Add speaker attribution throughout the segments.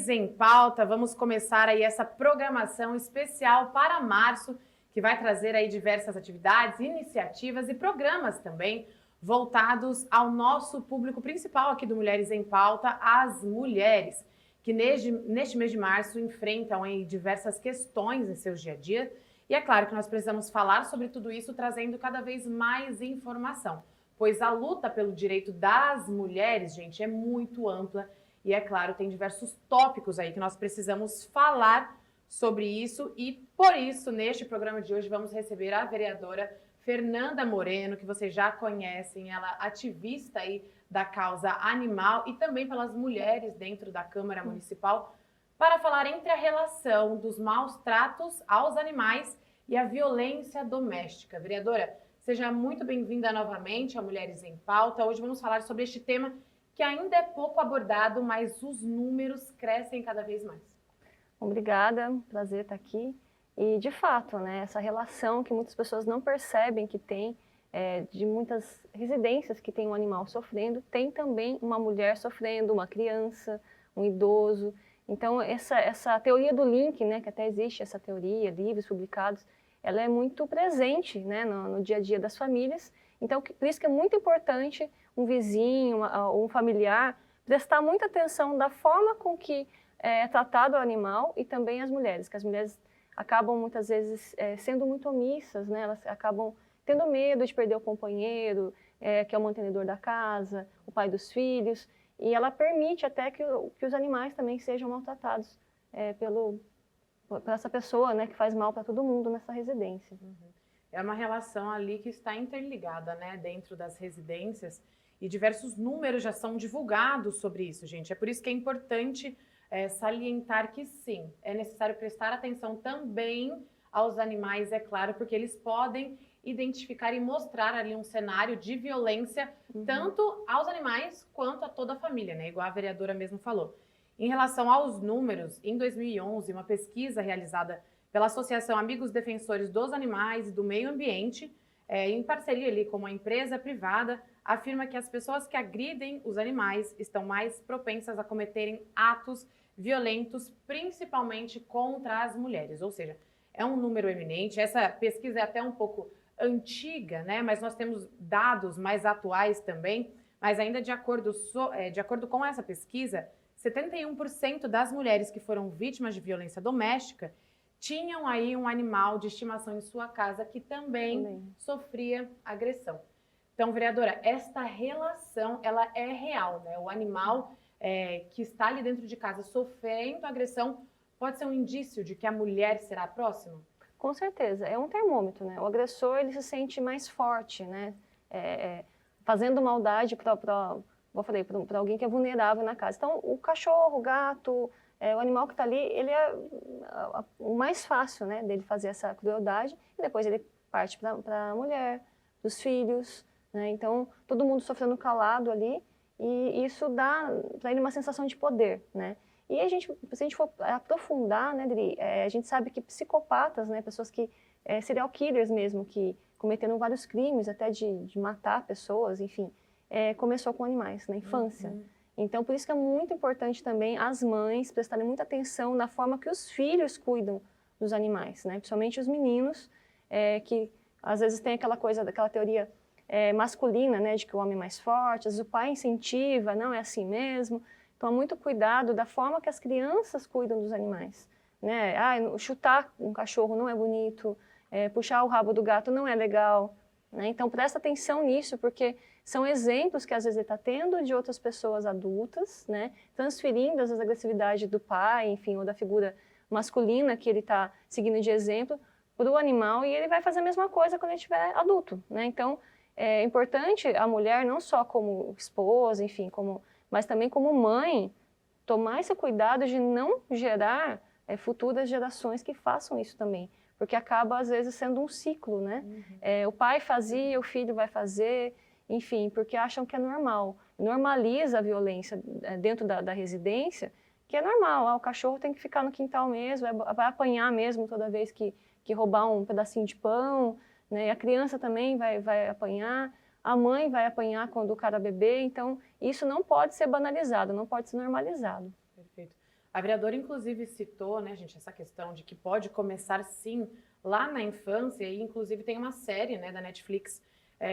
Speaker 1: Mulheres em Pauta, vamos começar aí essa programação especial para março, que vai trazer aí diversas atividades, iniciativas e programas também voltados ao nosso público principal aqui do Mulheres em Pauta, as mulheres, que neste mês de março enfrentam aí diversas questões em seus dia a dia. E é claro que nós precisamos falar sobre tudo isso, trazendo cada vez mais informação, pois a luta pelo direito das mulheres, gente, é muito ampla. E, é claro, tem diversos tópicos aí que nós precisamos falar sobre isso. E, por isso, neste programa de hoje, vamos receber a vereadora Fernanda Moreno, que vocês já conhecem, ela é ativista aí da causa animal e também pelas mulheres dentro da Câmara Municipal, para falar entre a relação dos maus tratos aos animais e a violência doméstica. Vereadora, seja muito bem-vinda novamente a Mulheres em Pauta. Hoje vamos falar sobre este tema que ainda é pouco abordado, mas os números crescem cada vez mais.
Speaker 2: Obrigada, prazer estar aqui. E, de fato, né, essa relação que muitas pessoas não percebem que tem, de muitas residências que tem um animal sofrendo, tem também uma mulher sofrendo, uma criança, um idoso. Então, essa teoria do link, né, que até existe essa teoria, livros publicados, ela é muito presente, né, no dia a dia das famílias. Então, por isso que é muito importante um vizinho, um familiar, prestar muita atenção da forma com que é tratado o animal e também as mulheres, que as mulheres acabam muitas vezes sendo muito omissas, né? Elas acabam tendo medo de perder o companheiro, que é o mantenedor da casa, o pai dos filhos, e ela permite até que os animais também sejam maltratados por essa pessoa, né, que faz mal para todo mundo nessa residência.
Speaker 1: Uhum. É uma relação ali que está interligada, né, dentro das residências, e diversos números já são divulgados sobre isso, gente. É por isso que é importante salientar que sim, é necessário prestar atenção também aos animais, é claro, porque eles podem identificar e mostrar ali um cenário de violência, tanto aos animais quanto a toda a família, né? Igual a vereadora mesmo falou. Em relação aos números, em 2011, uma pesquisa realizada pela Associação Amigos Defensores dos Animais e do Meio Ambiente, em parceria ali com uma empresa privada, afirma que as pessoas que agridem os animais estão mais propensas a cometerem atos violentos, principalmente contra as mulheres. Ou seja, é um número eminente. Essa pesquisa é até um pouco antiga, né? Mas nós temos dados mais atuais também. Mas ainda de acordo com essa pesquisa, 71% das mulheres que foram vítimas de violência doméstica tinham aí um animal de estimação em sua casa que também sofria agressão. Então, vereadora, esta relação, ela é real, né? O animal que está ali dentro de casa sofrendo agressão pode ser um indício de que a mulher será a próxima?
Speaker 2: Com certeza, é um termômetro, né? O agressor, ele se sente mais forte, né? Fazendo maldade para alguém que é vulnerável na casa. Então, o cachorro, o gato, o animal que está ali, ele é o mais fácil, né, dele fazer essa crueldade, e depois ele parte para a mulher, para os filhos, né? Então, todo mundo sofrendo calado ali, e isso dá para ele uma sensação de poder, né? E se a gente for aprofundar, né, Dri, a gente sabe que psicopatas, né, pessoas que, serial killers mesmo, que cometeram vários crimes, até de matar pessoas, enfim, começou com animais, na infância. Então, por isso que é muito importante também as mães prestarem muita atenção na forma que os filhos cuidam dos animais, né? Principalmente os meninos, que às vezes tem aquela teoria masculina, né, de que o homem é mais forte, às vezes o pai incentiva, não é assim mesmo. Então, muito cuidado da forma que as crianças cuidam dos animais, né? Chutar um cachorro não é bonito, puxar o rabo do gato não é legal, né? Então, presta atenção nisso, porque são exemplos que às vezes ele está tendo de outras pessoas adultas, né? Transferindo às vezes a agressividade do pai, enfim, ou da figura masculina que ele está seguindo de exemplo para o animal, e ele vai fazer a mesma coisa quando ele estiver adulto, né? Então, é importante a mulher, não só como esposa, enfim, mas também como mãe, tomar esse cuidado de não gerar futuras gerações que façam isso também, porque acaba às vezes sendo um ciclo, né? O pai fazia, o filho vai fazer, enfim, porque acham que é normal. Normaliza a violência dentro da residência, que é normal, o cachorro tem que ficar no quintal mesmo, vai apanhar mesmo toda vez que roubar um pedacinho de pão, né? A criança também vai apanhar, a mãe vai apanhar quando o cara beber, então isso não pode ser banalizado, não pode ser normalizado.
Speaker 1: Perfeito. A vereadora, inclusive, citou, né, gente, essa questão de que pode começar, sim, lá na infância, e inclusive tem uma série, né, da Netflix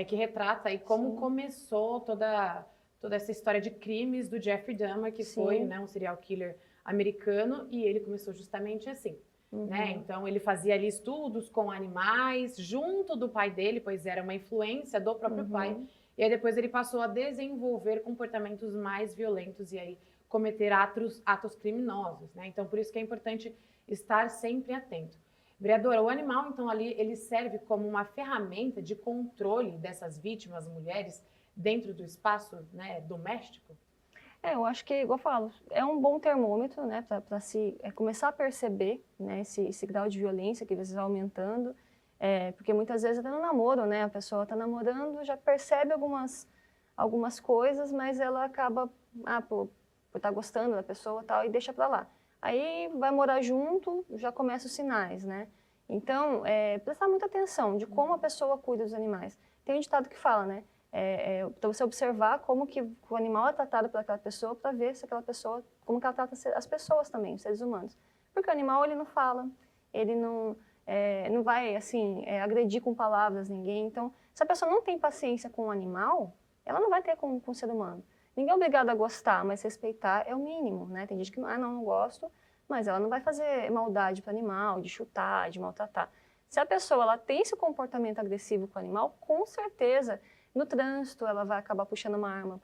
Speaker 1: que retrata aí como
Speaker 2: Sim.
Speaker 1: começou toda essa história de crimes do Jeffrey Dahmer, que
Speaker 2: Sim.
Speaker 1: foi, né, um serial killer americano, e ele começou justamente assim. Né? Então ele fazia ali estudos com animais junto do pai dele, pois era uma influência do próprio pai. E aí depois ele passou a desenvolver comportamentos mais violentos e aí cometer atos criminosos, né? Então por isso que é importante estar sempre atento. Vereadora, o animal então ali ele serve como uma ferramenta de controle dessas vítimas mulheres dentro do espaço, né, doméstico?
Speaker 2: Eu acho que, igual eu falo, é um bom termômetro, né, para se começar a perceber, né, esse grau de violência que vai aumentando, porque muitas vezes até no namoro, né, a pessoa está namorando, já percebe algumas coisas, mas ela acaba, por estar gostando da pessoa tal, e deixa para lá. Aí vai morar junto, já começam os sinais, né? Então, prestar muita atenção de como a pessoa cuida dos animais. Tem um ditado que fala, né? Para você observar como que o animal é tratado por aquela pessoa, para ver se aquela pessoa, como que ela trata as pessoas também, os seres humanos. Porque o animal, ele não fala, ele não vai, assim, agredir com palavras ninguém. Então, se a pessoa não tem paciência com o animal, ela não vai ter com o ser humano. Ninguém é obrigado a gostar, mas respeitar é o mínimo, né? Tem gente que, não gosto, mas ela não vai fazer maldade para o animal, de chutar, de maltratar. Se a pessoa ela tem esse comportamento agressivo com o animal, com certeza, no trânsito, ela vai acabar puxando uma arma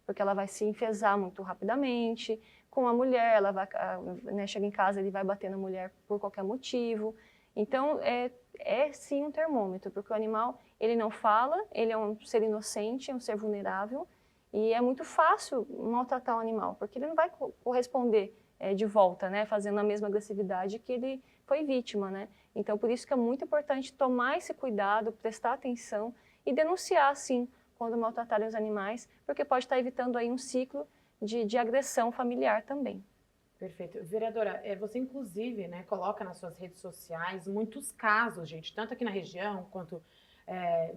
Speaker 2: porque ela vai se enfesar muito rapidamente. Com a mulher, ela vai, né, chega em casa, ele vai bater na mulher por qualquer motivo. Então, é sim um termômetro, porque o animal, ele não fala, ele é um ser inocente, é um ser vulnerável, e é muito fácil maltratar o animal, porque ele não vai corresponder de volta, né, fazendo a mesma agressividade que ele foi vítima, né? Então, por isso que é muito importante tomar esse cuidado, prestar atenção e denunciar, sim, quando maltratarem os animais, porque pode estar evitando aí um ciclo de agressão familiar também.
Speaker 1: Perfeito. Vereadora, você inclusive, né, coloca nas suas redes sociais muitos casos, gente, tanto aqui na região quanto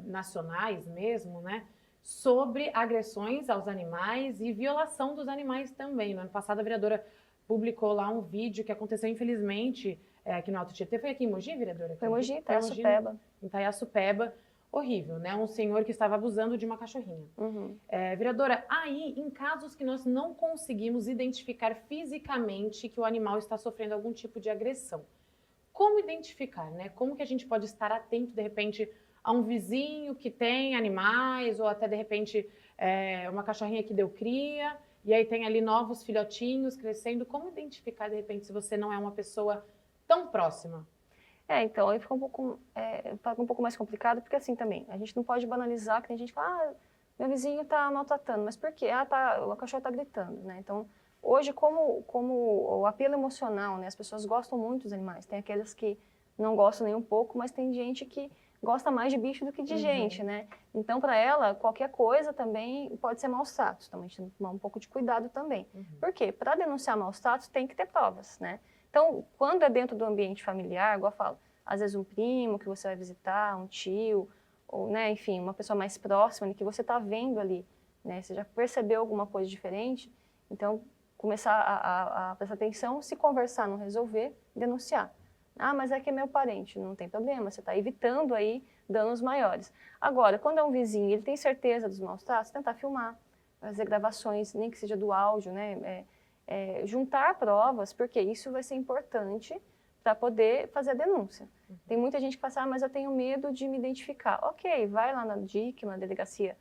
Speaker 1: nacionais mesmo, né, sobre agressões aos animais e violação dos animais também. No ano passado a vereadora publicou lá um vídeo que aconteceu, infelizmente, aqui no Alto Tietê. Foi aqui em Mogi, vereadora?
Speaker 2: Foi em Mogi, Itaiaçupeba.
Speaker 1: Em Itaiaçupeba. Horrível, né? Um senhor que estava abusando de uma cachorrinha. Vereadora, aí, em casos que nós não conseguimos identificar fisicamente que o animal está sofrendo algum tipo de agressão, como identificar, né? Como que a gente pode estar atento, de repente, a um vizinho que tem animais, ou até, de repente, uma cachorrinha que deu cria, e aí tem ali novos filhotinhos crescendo. Como identificar, de repente, se você não é uma pessoa tão próxima?
Speaker 2: Então, aí fica um pouco mais complicado, porque assim também, a gente não pode banalizar, que tem gente que fala, meu vizinho está maltratando, mas por quê? O cachorro está gritando, né? Então, hoje, como o apelo emocional, né? As pessoas gostam muito dos animais, tem aqueles que não gostam nem um pouco, mas tem gente que gosta mais de bicho do que de gente, né? Então, para ela, qualquer coisa também pode ser maus tratos, então a gente tem que tomar um pouco de cuidado também. Por quê? Para denunciar maus tratos, tem que ter provas, né? Então, quando é dentro do ambiente familiar, igual eu falo, às vezes um primo que você vai visitar, um tio, ou, né, enfim, uma pessoa mais próxima que você está vendo ali, né, você já percebeu alguma coisa diferente, então começar a prestar atenção, se conversar, não resolver, denunciar. Mas é que é meu parente, não tem problema, você está evitando aí danos maiores. Agora, quando é um vizinho, ele tem certeza dos maus tratos, tentar filmar, fazer gravações, nem que seja do áudio, né, juntar provas, porque isso vai ser importante para poder fazer a denúncia. Tem muita gente que fala mas eu tenho medo de me identificar. Ok, vai lá na DIC, na Delegacia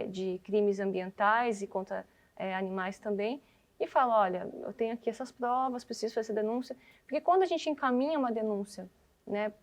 Speaker 2: de Crimes Ambientais e contra Animais também, e fala, olha, eu tenho aqui essas provas, preciso fazer denúncia. Porque quando a gente encaminha uma denúncia, né,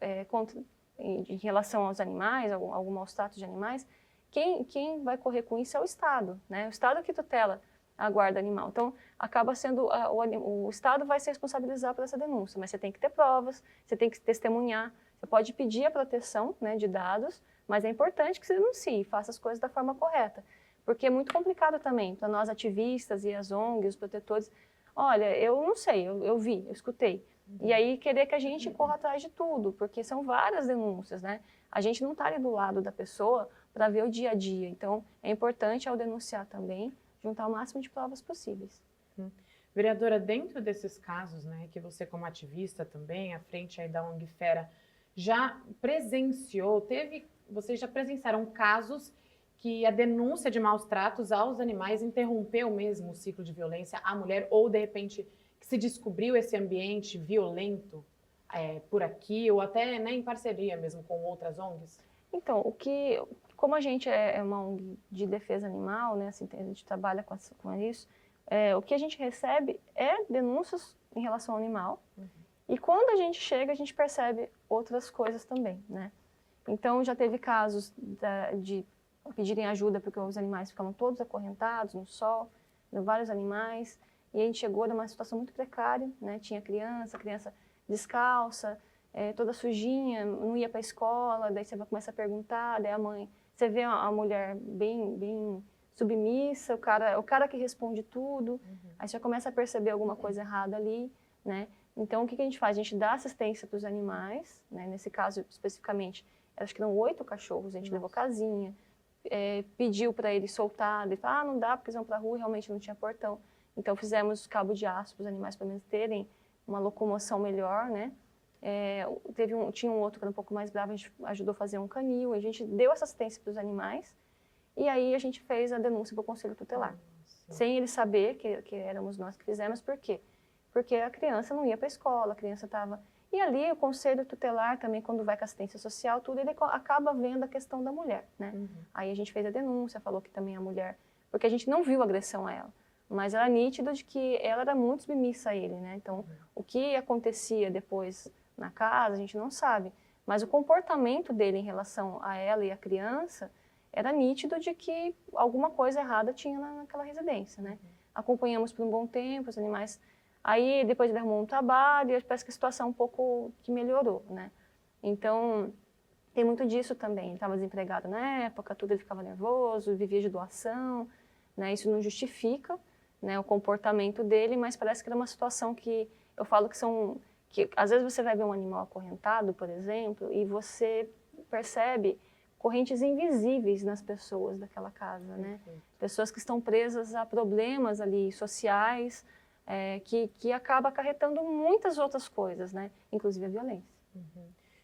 Speaker 2: em relação aos animais, algum maus tratos de animais, quem vai correr com isso é o Estado, né? O Estado que tutela a guarda animal. Então, acaba sendo, o Estado vai se responsabilizar por essa denúncia, mas você tem que ter provas, você tem que testemunhar, você pode pedir a proteção, né, de dados, mas é importante que você denuncie, faça as coisas da forma correta, porque é muito complicado também para nós ativistas e as ONGs, os protetores, olha, eu não sei, eu vi, eu escutei, e aí querer que a gente corra atrás de tudo, porque são várias denúncias, né? A gente não está ali do lado da pessoa para ver o dia a dia, então é importante ao denunciar também, juntar o máximo de provas possíveis.
Speaker 1: Vereadora, dentro desses casos, né, que você como ativista também, à frente aí da ONG Fera, já presenciou, vocês já presenciaram casos que a denúncia de maus tratos aos animais interrompeu mesmo o ciclo de violência à mulher, ou de repente que se descobriu esse ambiente violento por aqui, ou até, né, em parceria mesmo com outras ONGs?
Speaker 2: Então, como a gente é uma ONG de defesa animal, né, assim, a gente trabalha com isso, o que a gente recebe é denúncias em relação ao animal, e quando a gente chega, a gente percebe outras coisas também, né? Então, já teve casos de pedirem ajuda porque os animais ficavam todos acorrentados no sol, vários animais, e a gente chegou numa situação muito precária, né? Tinha criança descalça, toda sujinha, não ia para a escola, daí você começa a perguntar, daí a mãe, você vê a mulher bem submissa, o cara que responde tudo, aí você começa a perceber alguma coisa errada ali, né? Então, o que a gente faz? A gente dá assistência para os animais, né? Nesse caso especificamente, acho que eram 8 cachorros, a gente levou casinha, pediu para eles soltar, ele falou, não dá porque eles vão para a rua e realmente não tinha portão. Então, fizemos cabo de aço para os animais pelo menos terem uma locomoção melhor, né? Tinha um outro que era um pouco mais bravo, a gente ajudou a fazer um canil, a gente deu essa assistência para os animais e aí a gente fez a denúncia para o Conselho Tutelar. Sem ele saber que éramos nós que fizemos, por quê? Porque a criança não ia para a escola, a criança estava... E ali o Conselho Tutelar também, quando vai com assistência social, tudo, ele acaba vendo a questão da mulher, né? Aí a gente fez a denúncia, falou que também a mulher... Porque a gente não viu agressão a ela, mas era nítido de que ela era muito submissa a ele, né? Então, o que acontecia depois na casa, a gente não sabe. Mas o comportamento dele em relação a ela e a criança era nítido de que alguma coisa errada tinha naquela residência, né? Acompanhamos por um bom tempo, os animais... Aí, depois ele arrumou um trabalho e parece que a situação um pouco que melhorou, né? Então, tem muito disso também. Ele estava desempregado na época, tudo ele ficava nervoso, vivia de doação, né? Isso não justifica, né, o comportamento dele, mas parece que era uma situação que eu falo que às vezes você vai ver um animal acorrentado, por exemplo, e você percebe correntes invisíveis nas pessoas daquela casa, né? Pessoas que estão presas a problemas ali sociais, que acaba acarretando muitas outras coisas, né? Inclusive a violência.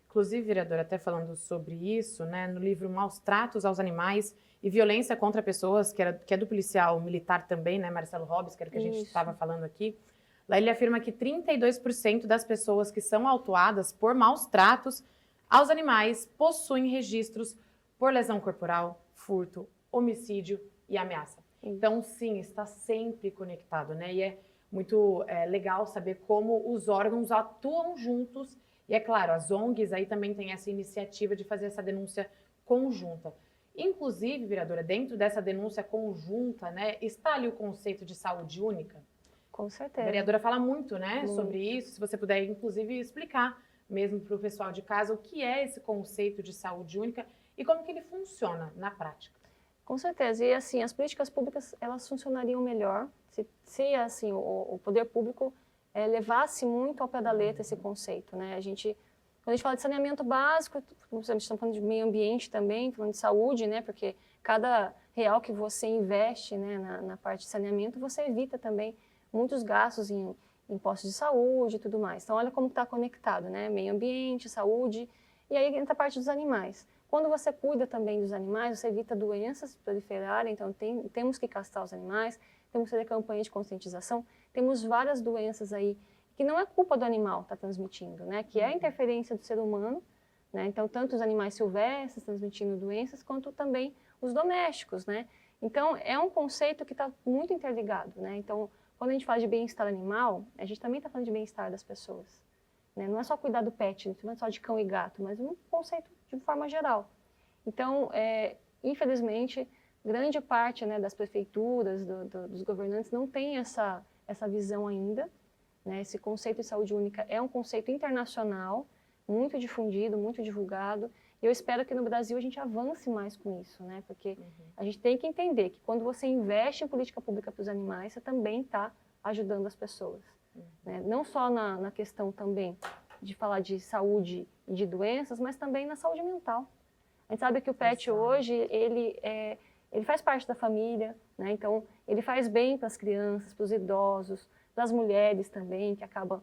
Speaker 1: Inclusive, vereadora, até falando sobre isso, né, no livro Maus Tratos aos Animais e Violência contra Pessoas, que é do policial militar também, né, Marcelo Robbins, que era o que a gente estava falando aqui, lá ele afirma que 32% das pessoas que são autuadas por maus tratos aos animais possuem registros por lesão corporal, furto, homicídio e ameaça. Então, sim, está sempre conectado, né? E é muito legal saber como os órgãos atuam juntos. E é claro, as ONGs aí também têm essa iniciativa de fazer essa denúncia conjunta. Inclusive, vereadora, dentro dessa denúncia conjunta, né, está ali o conceito de saúde única?
Speaker 2: Com certeza.
Speaker 1: A vereadora fala muito, né, sobre isso. Se você puder, inclusive, explicar mesmo para o pessoal de casa o que é esse conceito de saúde única e como que ele funciona na prática.
Speaker 2: Com certeza. E, assim, as políticas públicas, elas funcionariam melhor se assim, o poder público levasse muito ao pé da letra esse conceito, né? Quando a gente fala de saneamento básico, estamos falando de meio ambiente também, falando de saúde, né? Porque cada real que você investe, né, na parte de saneamento, você evita também muitos gastos em postos de saúde e tudo mais. Então, olha como está conectado, né? Meio ambiente, saúde, e aí entra a parte dos animais. Quando você cuida também dos animais, você evita doenças proliferarem, então temos que castrar os animais, temos que fazer campanha de conscientização, temos várias doenças aí que não é culpa do animal estar transmitindo, né? Que é a interferência do ser humano, né? Então, tanto os animais silvestres transmitindo doenças, quanto também os domésticos, né? Então, é um conceito que está muito interligado, né? Então, quando a gente fala de bem-estar animal, a gente também está falando de bem-estar das pessoas, né? Não é só cuidar do pet, não é só de cão e gato, mas um conceito de forma geral. Então, infelizmente, grande parte, né, das prefeituras, dos governantes não tem essa visão ainda, né? Esse conceito de saúde única é um conceito internacional, muito difundido, muito divulgado, e eu espero que no Brasil a gente avance mais com isso, né? Porque a gente tem que entender que quando você investe em política pública para os animais, você também está ajudando as pessoas, né? Não só na questão também de falar de saúde e de doenças, mas também na saúde mental. A gente sabe que o pet hoje, ele faz parte da família, né? Então ele faz bem para as crianças, para os idosos, das mulheres também, que acabam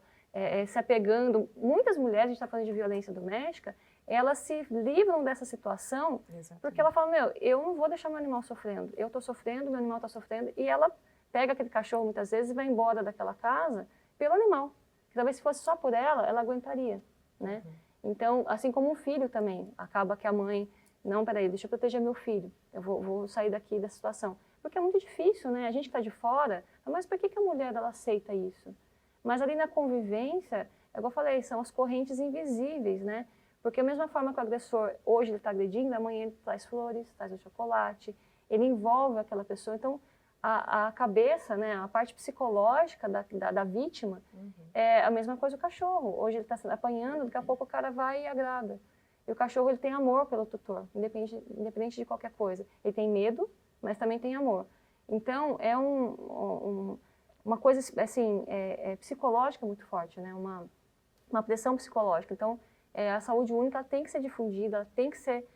Speaker 2: se apegando. Muitas mulheres, a gente está falando de violência doméstica, elas se livram dessa situação. Exatamente. Porque ela fala, meu, eu não vou deixar meu animal sofrendo, eu estou sofrendo, meu animal está sofrendo, e ela pega aquele cachorro muitas vezes e vai embora daquela casa pelo animal. Talvez se fosse só por ela aguentaria, né? Então, assim como um filho também, acaba que a mãe, não, peraí, deixa eu proteger meu filho, eu vou sair daqui da situação. Porque é muito difícil, né? A gente que está de fora, mas por que a mulher ela aceita isso? Mas ali na convivência, igual eu falei, são as correntes invisíveis, né? Porque da mesma forma que o agressor, hoje ele está agredindo, amanhã ele traz flores, traz o chocolate, ele envolve aquela pessoa. Então, a cabeça, né, a parte psicológica da vítima, é a mesma coisa do cachorro. Hoje ele está apanhando, daqui a pouco o cara vai e agrada. E o cachorro ele tem amor pelo tutor, independente de qualquer coisa. Ele tem medo, mas também tem amor. Então, é uma coisa assim, psicológica muito forte, né? Uma pressão psicológica. Então, a saúde única tem que ser difundida, tem que ser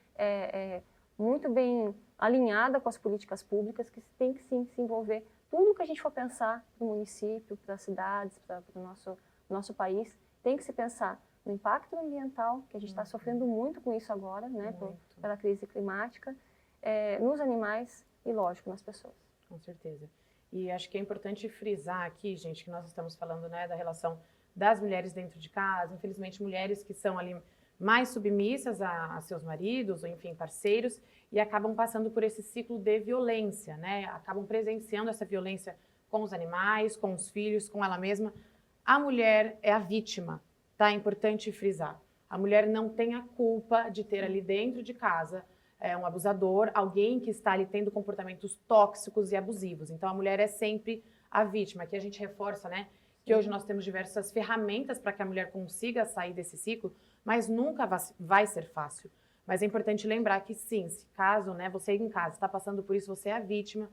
Speaker 2: muito bem alinhada com as políticas públicas, que tem que sim se envolver tudo que a gente for pensar para o município, para as cidades, para o nosso país, tem que se pensar no impacto ambiental, que a gente está sofrendo muito com isso agora, né, pela crise climática, nos animais e, lógico, nas pessoas.
Speaker 1: Com certeza. E acho que é importante frisar aqui, gente, que nós estamos falando, né, da relação das mulheres dentro de casa, infelizmente mulheres que são ali mais submissas a seus maridos, ou enfim, parceiros, e acabam passando por esse ciclo de violência, né? Acabam presenciando essa violência com os animais, com os filhos, com ela mesma. A mulher é a vítima, tá? É importante frisar. A mulher não tem a culpa de ter ali dentro de casa um abusador, alguém que está ali tendo comportamentos tóxicos e abusivos. Então, a mulher é sempre a vítima. Aqui a gente reforça, né? Que hoje nós temos diversas ferramentas para que a mulher consiga sair desse ciclo, mas nunca vai ser fácil. Mas é importante lembrar que sim, se caso, né, você em casa está passando por isso, você é a vítima,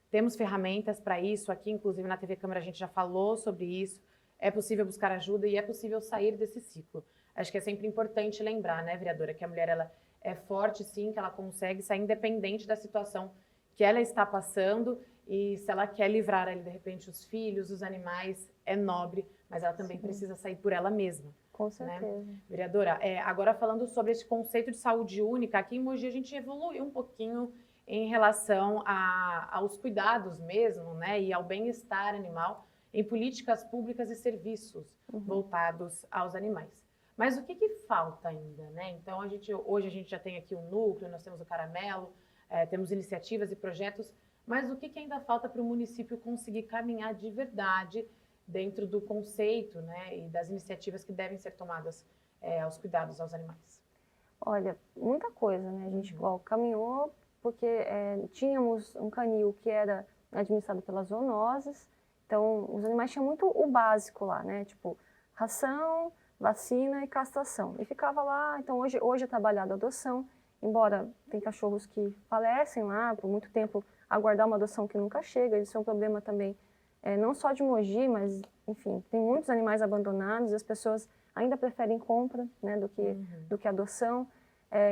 Speaker 1: temos ferramentas para isso, aqui inclusive na TV Câmara a gente já falou sobre isso, é possível buscar ajuda e é possível sair desse ciclo. Acho que é sempre importante lembrar, né, vereadora, que a mulher ela é forte sim, que ela consegue sair independente da situação que ela está passando e se ela quer livrar ali, de repente, os filhos, os animais, é nobre, mas ela também precisa sair por ela mesma.
Speaker 2: Com certeza.
Speaker 1: Né? Vereadora, agora falando sobre esse conceito de saúde única, aqui em Mogi a gente evoluiu um pouquinho em relação aos cuidados mesmo, né, e ao bem-estar animal em políticas públicas e serviços voltados aos animais. Mas o que falta ainda, né? Então, hoje a gente já tem aqui um núcleo, nós temos o Caramelo, temos iniciativas e projetos, mas o que ainda falta para o município conseguir caminhar de verdade dentro do conceito, né, e das iniciativas que devem ser tomadas aos cuidados aos animais?
Speaker 2: Olha, muita coisa, né? A gente caminhou porque tínhamos um canil que era administrado pelas zoonoses, então os animais tinham muito o básico lá, né? Tipo, ração, vacina e castração. E ficava lá, então hoje é trabalhado a adoção, embora tem cachorros que falecem lá, por muito tempo aguardar uma adoção que nunca chega, isso é um problema também, não só de Mogi, mas, enfim, tem muitos animais abandonados, e as pessoas ainda preferem compra, né, do que adoção.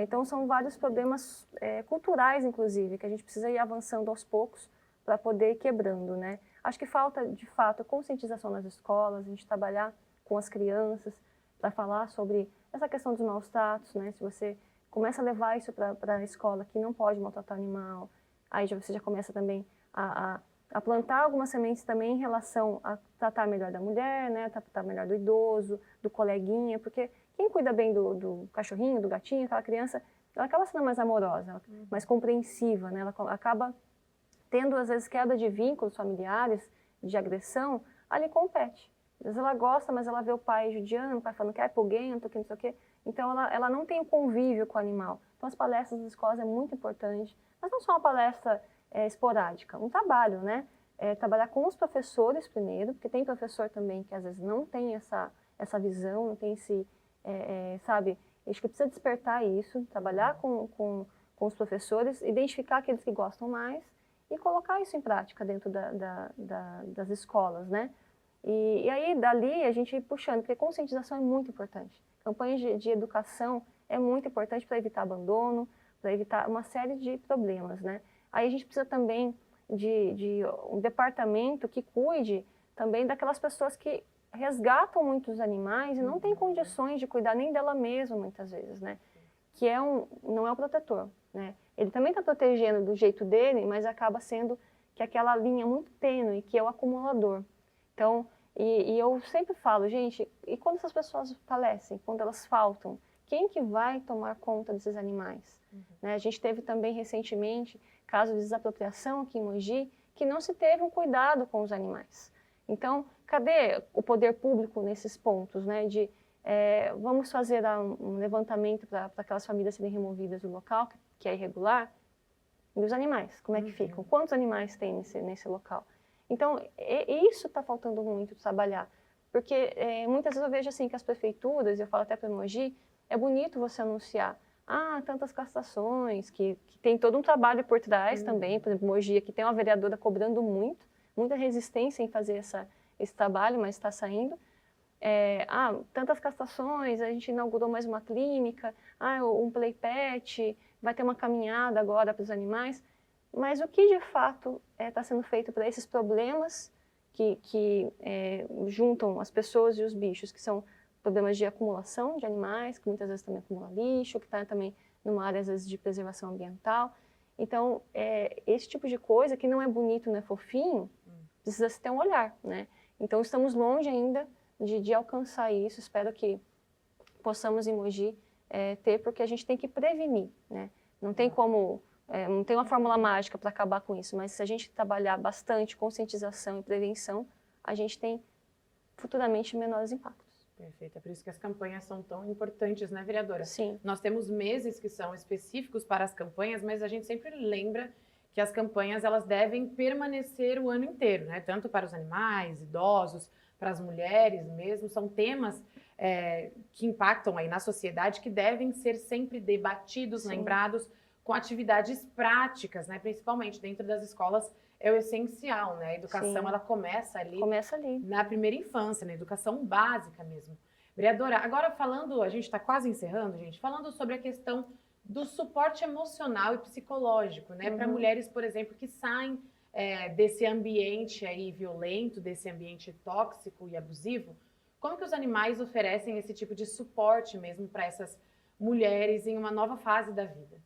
Speaker 2: Então são vários problemas culturais, inclusive, que a gente precisa ir avançando aos poucos para poder ir quebrando, né. Acho que falta, de fato, conscientização nas escolas, a gente trabalhar com as crianças, para falar sobre essa questão dos maus tratos, né? Se você começa a levar isso para a escola, que não pode maltratar animal, aí você já começa também a plantar algumas sementes também em relação a tratar melhor da mulher, né? Tratar melhor do idoso, do coleguinha, porque quem cuida bem do cachorrinho, do gatinho, aquela criança, ela acaba sendo mais amorosa, mais compreensiva, né? Ela acaba tendo, às vezes, queda de vínculos familiares, de agressão, ali com o pet. Às vezes ela gosta, mas ela vê o pai judiando, o pai falando que é pulguento, que não sei o quê. Então ela não tem o convívio com o animal. Então as palestras das escolas é muito importante. Mas não só uma palestra esporádica, um trabalho, né? Trabalhar com os professores primeiro, porque tem professor também que às vezes não tem essa visão, não tem esse, sabe? Acho que precisa despertar isso, trabalhar com os professores, identificar aqueles que gostam mais e colocar isso em prática dentro das escolas, né? E aí, dali, a gente ir puxando, porque conscientização é muito importante. Campanhas de educação é muito importante para evitar abandono, para evitar uma série de problemas, né? Aí a gente precisa também de um departamento que cuide também daquelas pessoas que resgatam muitos animais e não têm condições de cuidar nem dela mesma, muitas vezes, né? Que não é o protetor, né? Ele também está protegendo do jeito dele, mas acaba sendo que aquela linha muito tênue, que é o acumulador. Então, e eu sempre falo, gente, e quando essas pessoas falecem, quando elas faltam, quem que vai tomar conta desses animais? Né? A gente teve também recentemente casos de desapropriação aqui em Mogi, que não se teve um cuidado com os animais. Então, cadê o poder público nesses pontos, né? Vamos fazer um levantamento para aquelas famílias serem removidas do local, que é irregular, e os animais, como é que ficam? Quantos animais tem nesse local? Então, isso está faltando muito trabalhar, porque muitas vezes eu vejo assim que as prefeituras, eu falo até para Mogi, é bonito você anunciar, tantas castrações, que tem todo um trabalho por trás também, por exemplo, Mogi aqui tem uma vereadora cobrando muita resistência em fazer esse trabalho, mas está saindo. Tantas castrações, a gente inaugurou mais uma clínica, um play pet, vai ter uma caminhada agora para os animais, mas o que de fato está sendo feito para esses problemas que juntam as pessoas e os bichos, que são problemas de acumulação de animais, que muitas vezes também acumula lixo, que está também numa área às vezes de preservação ambiental. Então, esse tipo de coisa que não é bonito, não é fofinho, precisa se ter um olhar, né? Então, estamos longe ainda de alcançar isso, espero que possamos em Mogi ter, porque a gente tem que prevenir, né? Não tem como, não tem uma fórmula mágica para acabar com isso, mas se a gente trabalhar bastante conscientização e prevenção, a gente tem futuramente menores impactos.
Speaker 1: Perfeito, é por isso que as campanhas são tão importantes, né, vereadora?
Speaker 2: Sim.
Speaker 1: Nós temos meses que são específicos para as campanhas, mas a gente sempre lembra que as campanhas elas devem permanecer o ano inteiro, né? Tanto para os animais, idosos, para as mulheres mesmo, são temas que impactam aí na sociedade, que devem ser sempre debatidos, lembrados, com atividades práticas, né? Principalmente dentro das escolas, é o essencial, né? A educação, ela começa ali na primeira infância, na educação básica mesmo. Vereadora, agora falando, a gente está quase encerrando, gente, falando sobre a questão do suporte emocional e psicológico, né? Para mulheres, por exemplo, que saem desse ambiente aí violento, desse ambiente tóxico e abusivo, como que os animais oferecem esse tipo de suporte mesmo para essas mulheres em uma nova fase da vida?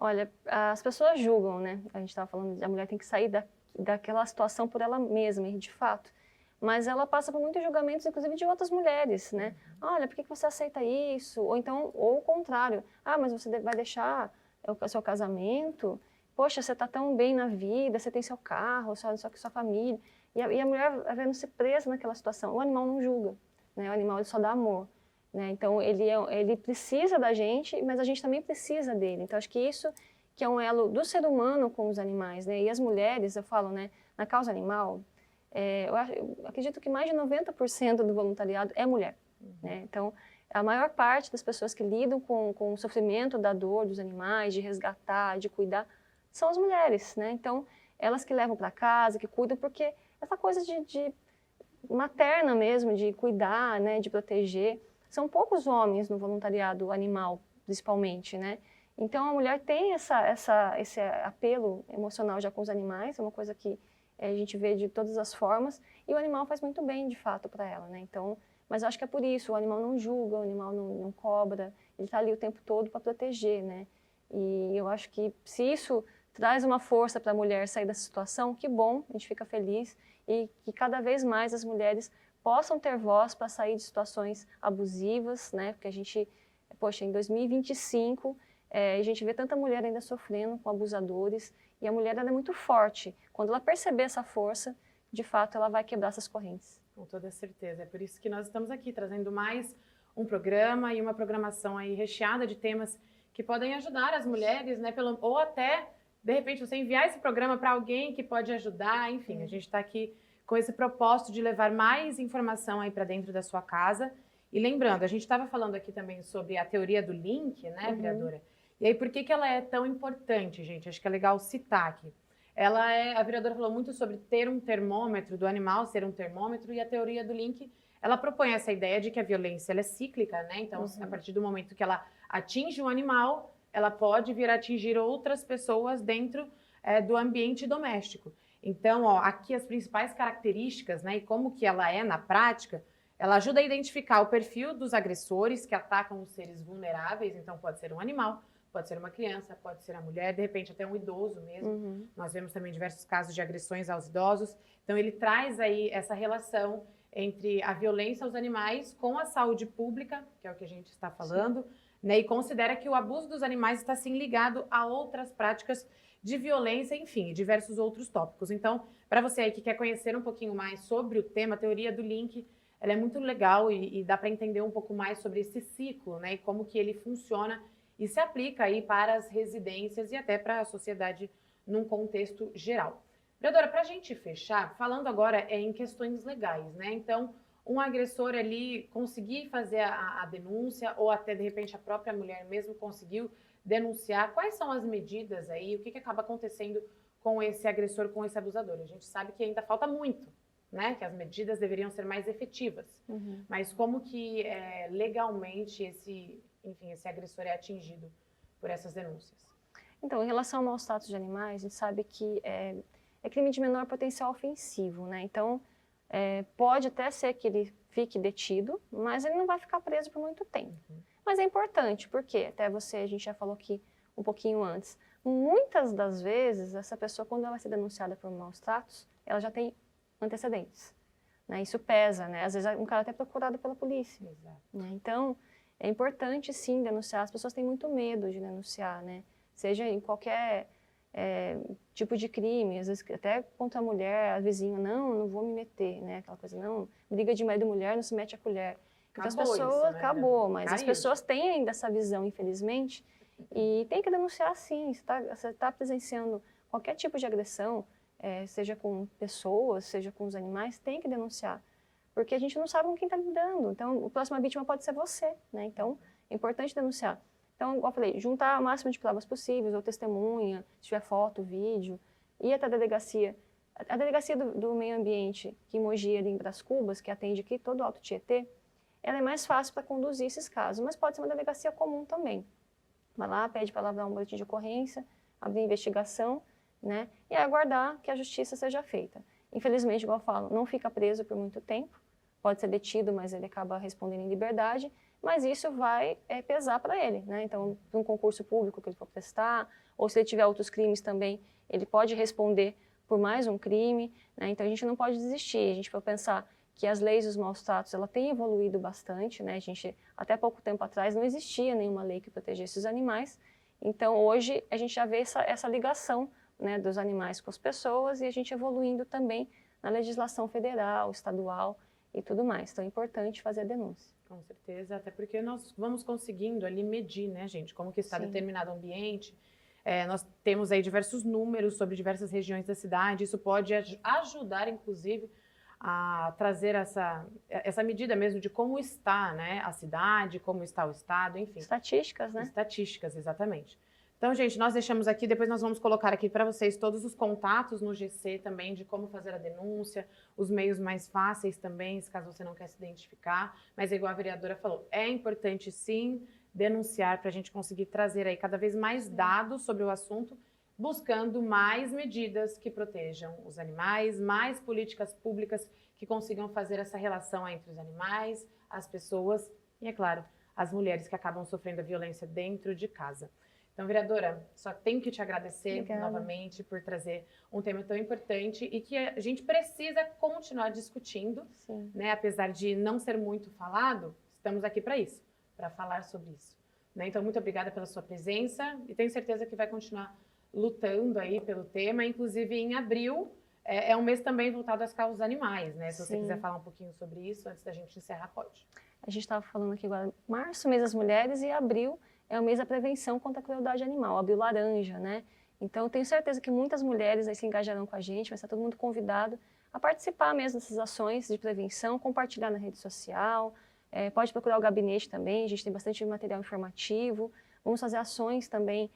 Speaker 2: Olha, as pessoas julgam, né? A gente estava falando, a mulher tem que sair daquela situação por ela mesma, e de fato. Mas ela passa por muitos julgamentos, inclusive de outras mulheres, né? Olha, por que você aceita isso? Ou então, ou o contrário. Mas você vai deixar o seu casamento? Poxa, você está tão bem na vida, você tem seu carro, sua família. E a mulher vendo-se presa naquela situação. O animal não julga, né? O animal ele só dá amor. Né? Então, ele precisa da gente, mas a gente também precisa dele. Então, acho que isso que é um elo do ser humano com os animais, né? E as mulheres, eu falo, né, na causa animal, eu acredito que mais de 90% do voluntariado é mulher. Né? Então, a maior parte das pessoas que lidam com o sofrimento da dor dos animais, de resgatar, de cuidar, são as mulheres. Né? Então, elas que levam para casa, que cuidam, porque essa coisa de materna mesmo, de cuidar, né, de proteger, são poucos homens no voluntariado animal, principalmente, né? Então, a mulher tem esse apelo emocional já com os animais, é uma coisa que a gente vê de todas as formas, e o animal faz muito bem, de fato, para ela, né? Então, mas eu acho que é por isso, o animal não julga, o animal não cobra, ele está ali o tempo todo para proteger, né? E eu acho que se isso traz uma força para a mulher sair dessa situação, que bom, a gente fica feliz, e que cada vez mais as mulheres possam ter voz para sair de situações abusivas, né? Porque a gente, poxa, em 2025, a gente vê tanta mulher ainda sofrendo com abusadores, e a mulher ela é muito forte. Quando ela perceber essa força, de fato, ela vai quebrar essas correntes.
Speaker 1: Com toda certeza. É por isso que nós estamos aqui, trazendo mais um programa e uma programação aí recheada de temas que podem ajudar as mulheres, né? Ou até, de repente, você enviar esse programa para alguém que pode ajudar, enfim, a gente está aqui com esse propósito de levar mais informação aí para dentro da sua casa. E lembrando, a gente estava falando aqui também sobre a teoria do link, né, vereadora? E aí, por que ela é tão importante, gente? Acho que é legal citar aqui. A vereadora falou muito sobre ter um termômetro, do animal ser um termômetro, e a teoria do link, ela propõe essa ideia de que a violência ela é cíclica, né? Então, a partir do momento que ela atinge um animal, ela pode vir a atingir outras pessoas dentro do ambiente doméstico. Então, ó, aqui as principais características, né, e como que ela é na prática, ela ajuda a identificar o perfil dos agressores que atacam os seres vulneráveis, então pode ser um animal, pode ser uma criança, pode ser a mulher, de repente até um idoso mesmo. Nós vemos também diversos casos de agressões aos idosos. Então ele traz aí essa relação entre a violência aos animais com a saúde pública, que é o que a gente está falando, né, e considera que o abuso dos animais está sim ligado a outras práticas de violência, enfim, diversos outros tópicos. Então, para você aí que quer conhecer um pouquinho mais sobre o tema, a teoria do link, ela é muito legal e dá para entender um pouco mais sobre esse ciclo, né, e como que ele funciona e se aplica aí para as residências e até para a sociedade num contexto geral. Vereadora, para a gente fechar, falando agora em questões legais, né, então, um agressor ali conseguir fazer a denúncia ou até, de repente, a própria mulher mesmo conseguiu denunciar, quais são as medidas aí, o que acaba acontecendo com esse agressor, com esse abusador? A gente sabe que ainda falta muito, né? Que as medidas deveriam ser mais efetivas. Mas como que legalmente enfim, esse agressor é atingido por essas denúncias?
Speaker 2: Então, em relação ao maus tratos de animais, a gente sabe que é crime de menor potencial ofensivo, né? Então, pode até ser que ele fique detido, mas ele não vai ficar preso por muito tempo. Mas é importante, porque até a gente já falou aqui um pouquinho antes, muitas das vezes, essa pessoa, quando ela vai ser denunciada por maus tratos, ela já tem antecedentes, né? Isso pesa, né? Às vezes um cara até é procurado pela polícia. Né? Então, é importante sim denunciar. As pessoas têm muito medo de denunciar, né? Seja em qualquer tipo de crime, às vezes até contra a mulher, a vizinha, não vou me meter, né? Aquela coisa, não, briga de marido e mulher, não se mete a colher. Então, as pessoas,
Speaker 1: isso, né?
Speaker 2: acabou, mas as pessoas têm ainda essa visão, infelizmente, e tem que denunciar sim. Você tá presenciando qualquer tipo de agressão, seja com pessoas, seja com os animais, tem que denunciar, porque a gente não sabe com quem está lidando. Então, a próxima vítima pode ser você, né? Então, é importante denunciar. Então, igual eu falei, juntar o máximo de provas possíveis, ou testemunha, se tiver foto, vídeo, ir até a delegacia. A delegacia do meio ambiente, que em Mogi, ali em Brás Cubas, que atende aqui todo o Alto Tietê, ela é mais fácil para conduzir esses casos, mas pode ser uma delegacia comum também. Vai lá, pede para ela dar um boletim de ocorrência, abrir investigação, né, e aguardar que a justiça seja feita. Infelizmente, igual eu falo, não fica preso por muito tempo, pode ser detido, mas ele acaba respondendo em liberdade, mas isso vai pesar para ele, né? Então, para um concurso público que ele for prestar, ou se ele tiver outros crimes também, ele pode responder por mais um crime, né? Então, a gente não pode desistir. A gente pode pensar que as leis dos maus tratos, ela tem evoluído bastante, né? Até pouco tempo atrás, não existia nenhuma lei que protegesse os animais. Então, hoje, a gente já vê essa ligação, né, dos animais com as pessoas e a gente evoluindo também na legislação federal, estadual e tudo mais. Então, é importante fazer a denúncia.
Speaker 1: Com certeza, até porque nós vamos conseguindo ali medir, né, gente, como que está determinado ambiente. Nós temos aí diversos números sobre diversas regiões da cidade, isso pode ajudar, inclusive, a trazer essa medida mesmo de como está, né, a cidade, como está o estado, enfim.
Speaker 2: Estatísticas, né?
Speaker 1: Estatísticas, exatamente. Então, gente, nós deixamos aqui, depois nós vamos colocar aqui para vocês todos os contatos no GC também, de como fazer a denúncia, os meios mais fáceis também, se caso você não quer se identificar. Mas, igual a vereadora falou, é importante sim denunciar para a gente conseguir trazer aí cada vez mais dados sobre o assunto, buscando mais medidas que protejam os animais, mais políticas públicas que consigam fazer essa relação entre os animais, as pessoas e, é claro, as mulheres que acabam sofrendo a violência dentro de casa. Então, vereadora, só tenho que te agradecer novamente por trazer um tema tão importante e que a gente precisa continuar discutindo, né? Apesar de não ser muito falado, estamos aqui para isso, para falar sobre isso. Né? Então, muito obrigada pela sua presença e tenho certeza que vai continuar lutando aí pelo tema. Inclusive, em abril, é um mês também voltado às causas animais, né? Se você quiser falar um pouquinho sobre isso, antes da gente encerrar, pode.
Speaker 2: A gente estava falando aqui agora, março, mês das mulheres, e abril é o mês da prevenção contra a crueldade animal, abril laranja, né? Então, eu tenho certeza que muitas mulheres aí se engajarão com a gente, vai estar todo mundo convidado a participar mesmo dessas ações de prevenção, compartilhar na rede social, pode procurar o gabinete também, a gente tem bastante material informativo, vamos fazer ações também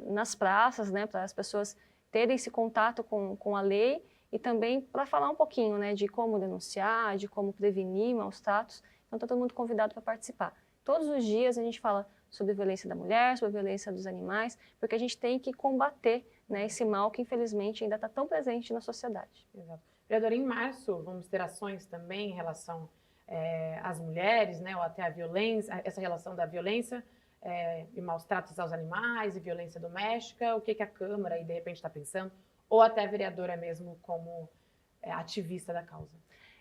Speaker 2: nas praças, né, para as pessoas terem esse contato com a lei e também para falar um pouquinho, né, de como denunciar, de como prevenir maus tratos. Então, está todo mundo convidado para participar. Todos os dias a gente fala sobre a violência da mulher, sobre a violência dos animais, porque a gente tem que combater né, esse mal que infelizmente ainda está tão presente na sociedade.
Speaker 1: Exato. Vereadora, em março vamos ter ações também em relação às mulheres, né, ou até a violência, essa relação da violência e maus tratos aos animais e violência doméstica. O que a Câmara aí de repente está pensando? Ou até a vereadora mesmo como ativista da causa?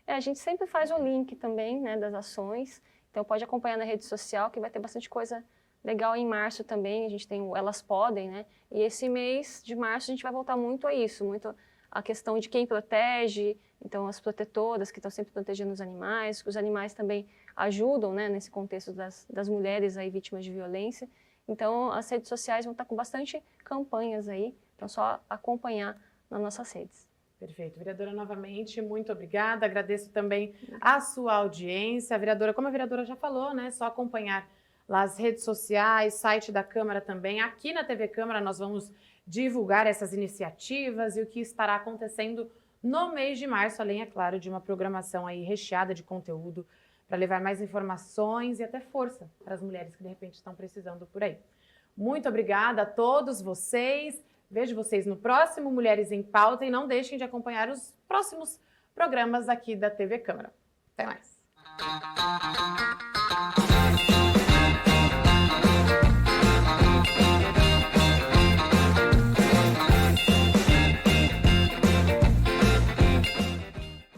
Speaker 2: A gente sempre faz o link também, né, das ações, então pode acompanhar na rede social que vai ter bastante coisa legal em março também. A gente tem o Elas Podem, né, e esse mês de março a gente vai voltar muito a isso, muito a questão de quem protege, então as protetoras que estão sempre protegendo os animais também ajudam, né, nesse contexto das mulheres aí vítimas de violência. Então as redes sociais vão estar com bastante campanhas aí, então só acompanhar nas nossas redes.
Speaker 1: Perfeito. Vereadora, novamente, muito obrigada. Agradeço também a sua audiência. Vereadora, como a vereadora já falou, né, só acompanhar lá as redes sociais, site da Câmara também. Aqui na TV Câmara nós vamos divulgar essas iniciativas e o que estará acontecendo no mês de março, além, é claro, de uma programação aí recheada de conteúdo para levar mais informações e até força para as mulheres que de repente estão precisando por aí. Muito obrigada a todos vocês. Vejo vocês no próximo Mulheres em Pauta e não deixem de acompanhar os próximos programas aqui da TV Câmara. Até mais!